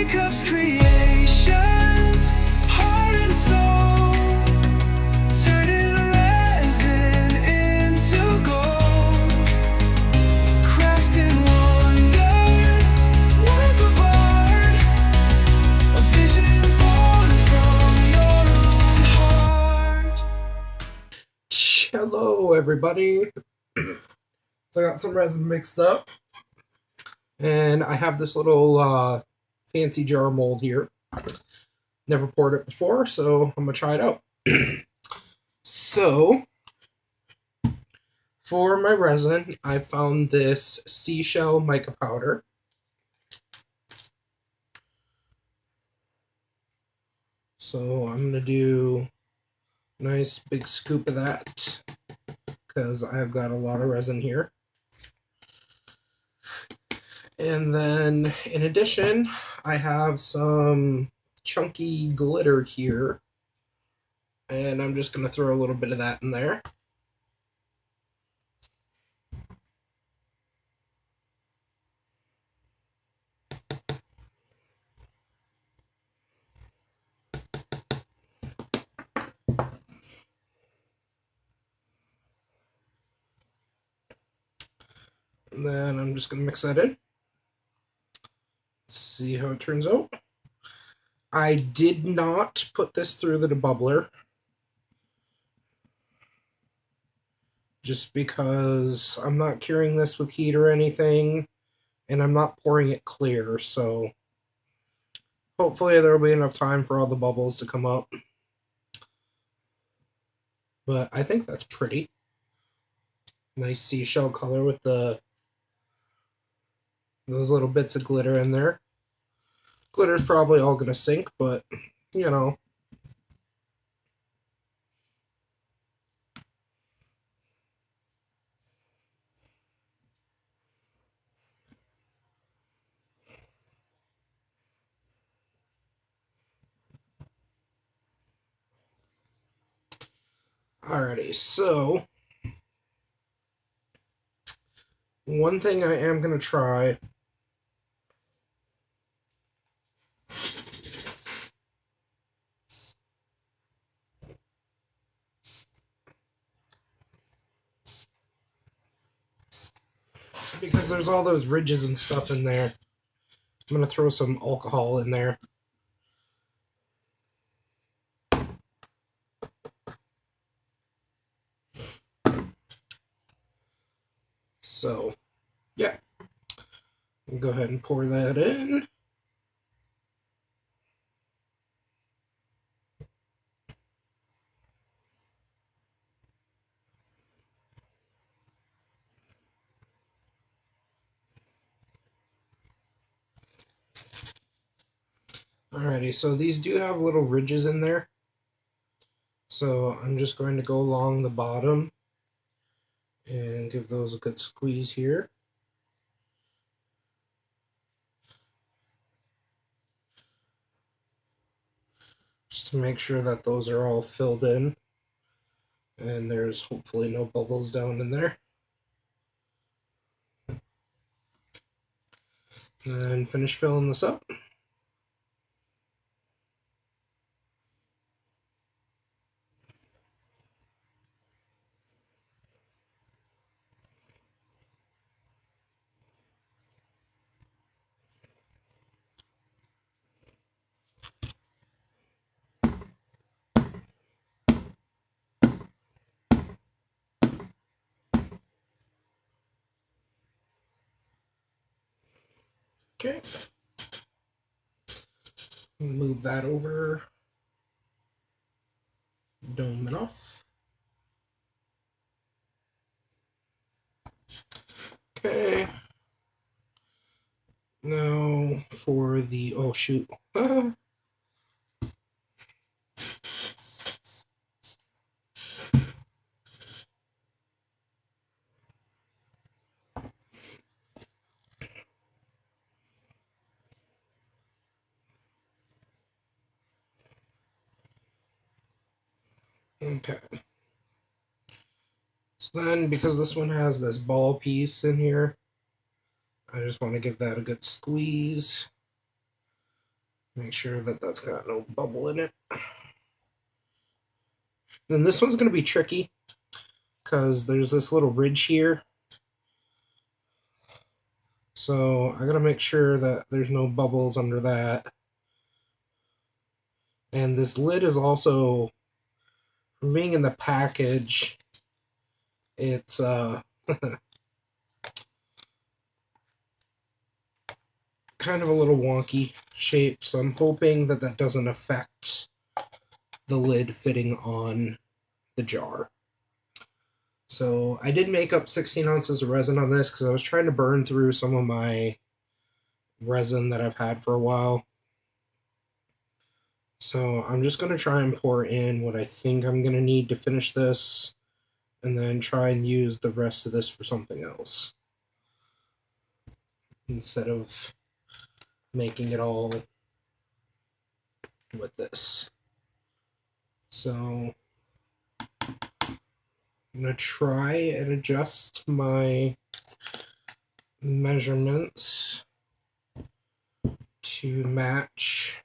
Jacob's creations, heart and soul, turning resin into gold, crafting wonders, work of art, a vision born from your own heart. Hello, everybody. So I got some resin mixed up, and I have this little fancy jar mold here. Never poured it before, so I'm gonna try it out. So, for my resin, I found this seashell mica powder. So I'm gonna do a nice big scoop of that because I've got a lot of resin here. And then, in addition, I have some chunky glitter here. And I'm just going to throw a little bit of that in there. And then I'm just going to mix that in. See how it turns out. I did not put this through the debubbler, just because I'm not curing this with heat or anything, and I'm not pouring it clear, so hopefully there will be enough time for all the bubbles to come up. But I think that's pretty. Nice seashell color with those little bits of glitter in there. Glitter's probably all going to sink, but, you know. Alrighty, so one thing I am going to try because there's all those ridges and stuff in there. I'm going to throw some alcohol in there. So, yeah. I'll go ahead and pour that in. Alrighty, so these do have little ridges in there. So I'm just going to go along the bottom and give those a good squeeze here. Just to make sure that those are all filled in. And there's hopefully no bubbles down in there. And finish filling this up. Okay. Move that over. Dome it off. Okay. Now for the, oh shoot. Okay. So then, because this one has this ball piece in here, I just want to give that a good squeeze. Make sure that that's got no bubble in it. Then this one's going to be tricky because there's this little ridge here. So I got to make sure that there's no bubbles under that. And this lid is also, from being in the package, it's kind of a little wonky shape, so I'm hoping that that doesn't affect the lid fitting on the jar. So I did make up 16 ounces of resin on this because I was trying to burn through some of my resin that I've had for a while. So I'm just going to try and pour in what I think I'm going to need to finish this, and then try and use the rest of this for something else, instead of making it all with this. So I'm going to try and adjust my measurements to match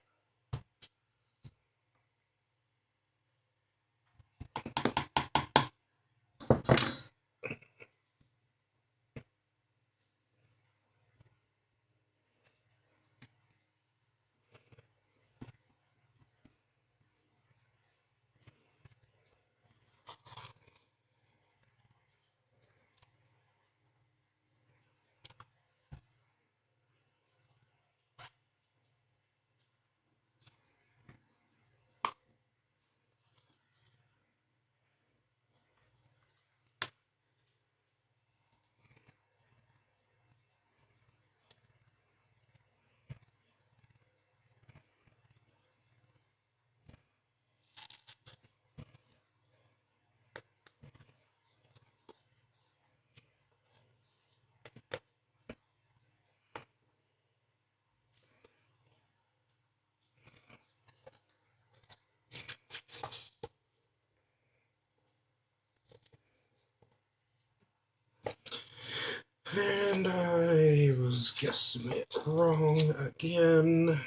And I was guessing it wrong again.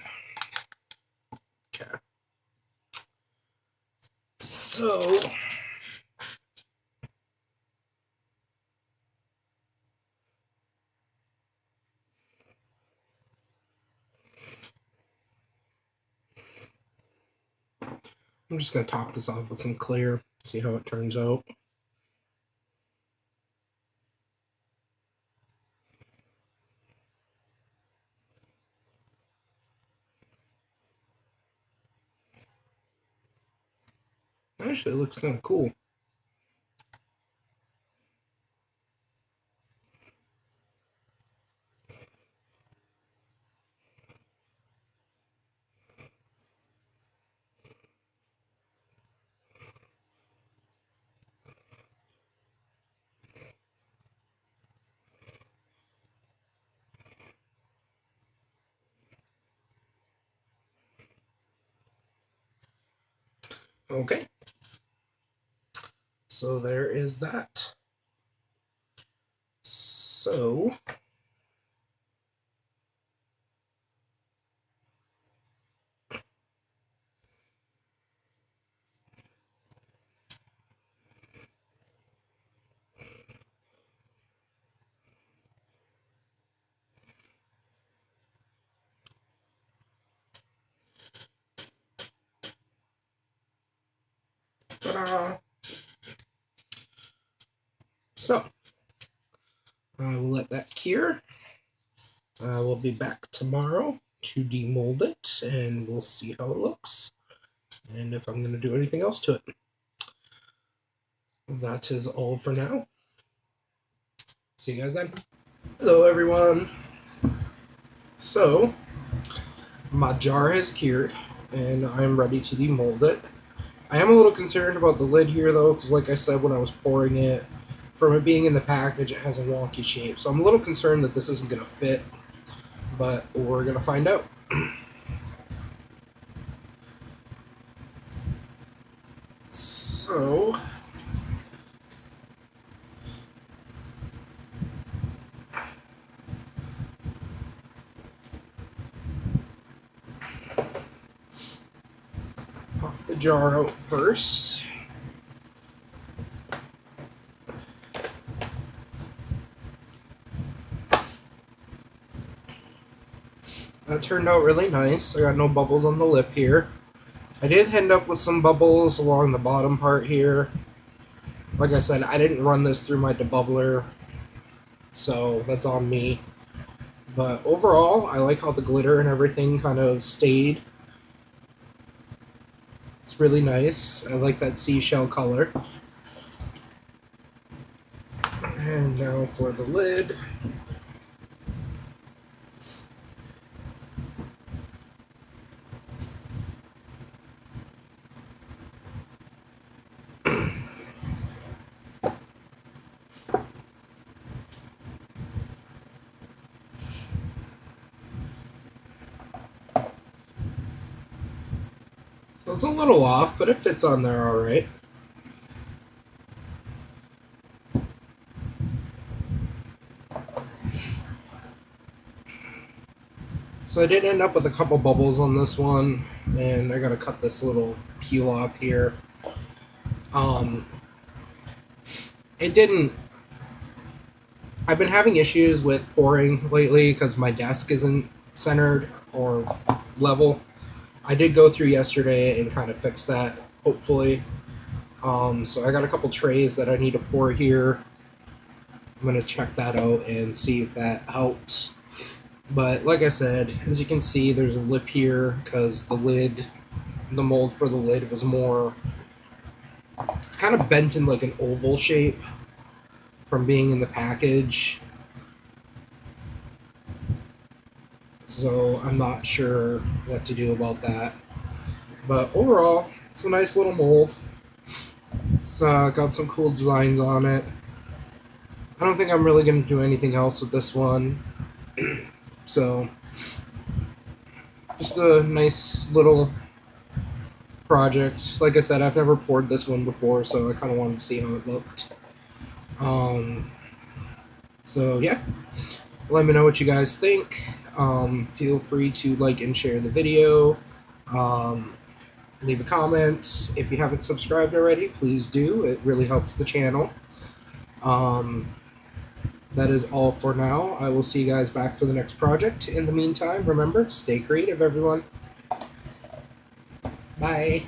Okay. So I'm just going to top this off with some clear, see how it turns out. Actually, it looks kind of cool. Okay. So there is that. So ta-da! So I will let that cure. We'll be back tomorrow to demold it, and we'll see how it looks, and if I'm going to do anything else to it. That is all for now. See you guys then. Hello, everyone. So, my jar has cured, and I'm ready to demold it. I am a little concerned about the lid here, though, because like I said when I was pouring it, from it being in the package, it has a wonky shape. So I'm a little concerned that this isn't going to fit, but we're going to find out. So jar out first. That turned out really nice. I got no bubbles on the lip here. I did end up with some bubbles along the bottom part here. Like I said, I didn't run this through my debubbler, so that's on me. But overall, I like how the glitter and everything kind of stayed. It's really nice. I like that seashell color. And now for the lid. So it's a little off, but it fits on there alright. So I did end up with a couple bubbles on this one, and I gotta cut this little peel off here. It didn't... I've been having issues with pouring lately because my desk isn't centered or level. I did go through yesterday and kind of fix that, hopefully. So I got a couple trays that I need to pour here. I'm going to check that out and see if that helps. But like I said, as you can see, there's a lip here because the lid, the mold for the lid was more... It's kind of bent in like an oval shape from being in the package. So I'm not sure what to do about that. But overall, it's a nice little mold. It's got some cool designs on it. I don't think I'm really going to do anything else with this one. So, just a nice little project. Like I said, I've never poured this one before, so I kind of wanted to see how it looked. So yeah, let me know what you guys think. Feel free to like and share the video. Leave a comment. If you haven't subscribed already, please do. It really helps the channel. That is all for now. I will see you guys back for the next project. In the meantime, remember, stay creative, everyone. Bye.